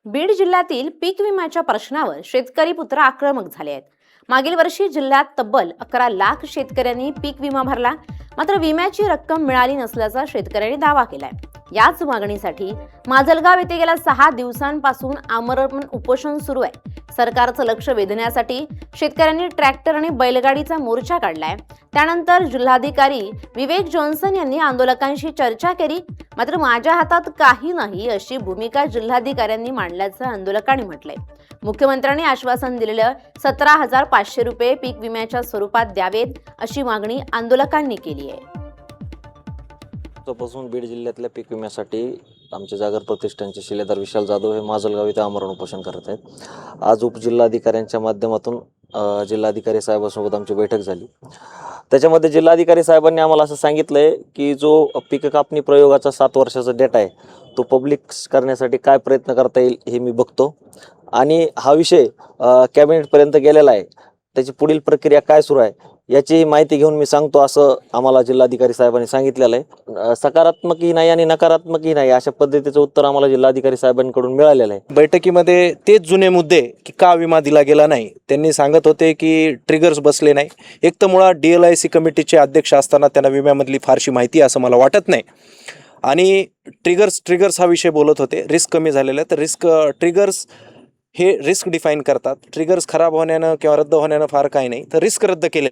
बीड जिल्ह्यातील पीक विम्याच्या प्रश्नावर शेतकरी पुत्र आक्रमक झाले आहेत। मागील वर्षी जिल्ह्यात तब्बल 11 लाख शेतकऱ्यांनी पीक विमा भरला, मात्र विम्याची रक्कम मिळाली नसल्याचा शेतकऱ्यांनी दावा केलाय। याच मागणीसाठी माजलगाव येथे गेल्या 6 दिवसांपासून आमरण उपोषण सुरू आहे। सरकारचं लक्ष वेधण्यासाठी शेतकऱ्यांनी ट्रॅक्टर आणि बैलगाडीचा मोर्चा काढलाय। त्यानंतर जिल्हाधिकारी विवेक जॉन्सन यांनी आंदोलकांशी चर्चा केली, मात्र माझ्या हातात काही नाही अशी भूमिका जिल्हाधिकाऱ्यांनी मांडल्याचं आंदोलकांनी म्हटलंय। मुख्यमंत्र्यांनी आश्वासन दिलेलं 17,500 रुपये पीक विम्याच्या स्वरूपात द्यावेत अशी मागणी आंदोलकांनी केली आहे। पासून बीड जिल्ह्यातल्या पीक विम्यासाठी आमचे जागर प्रतिष्ठानचे शिलेदार विशाल जाधव हे माजलगाव इथे आमरण उपोषण करत आहेत। आज उपजिल्हाधिकाऱ्यांच्या माध्यमातून जिल्हाधिकारी साहेबांसोबत आमची बैठक झाली। त्याच्यामध्ये जिल्हाधिकारी साहेबांनी आम्हाला असं सांगितलंय की जो पीक कापणी प्रयोगाचा 7 वर्षाचा डेटा आहे तो पब्लिक करण्यासाठी काय प्रयत्न करता येईल हे मी बघतो आणि हा विषय कॅबिनेटपर्यंत गेलेला आहे, त्याची पुढील प्रक्रिया काय सुरू आहे याची माहिती घेऊन मी सांगतो असं आम्हाला जिल्हाधिकारी साहेबांनी सांगितलेलं आहे। सकारात्मकही नाही आणि नकारात्मकही नाही अशा पद्धतीचं उत्तर आम्हाला जिल्हाधिकारी साहेबांकडून मिळालेलं आहे। बैठकीमध्ये तेच जुने मुद्दे की का विमा दिला गेला नाही, त्यांनी सांगत होते की ट्रिगर्स बसले नाही। एक तर मुळात DLIC कमिटीचे अध्यक्ष असताना त्यांना विम्यामधली फारशी माहिती असं मला वाटत नाही आणि ट्रिगर्स हा विषय बोलत होते। रिस्क कमी झालेलं आहे तर ट्रिगर्स हे रिस्क डिफाईन करतात। ट्रिगर्स खराब होण्यानं किंवा रद्द होण्यानं फार काही नाही, तर रिस्क रद्द केले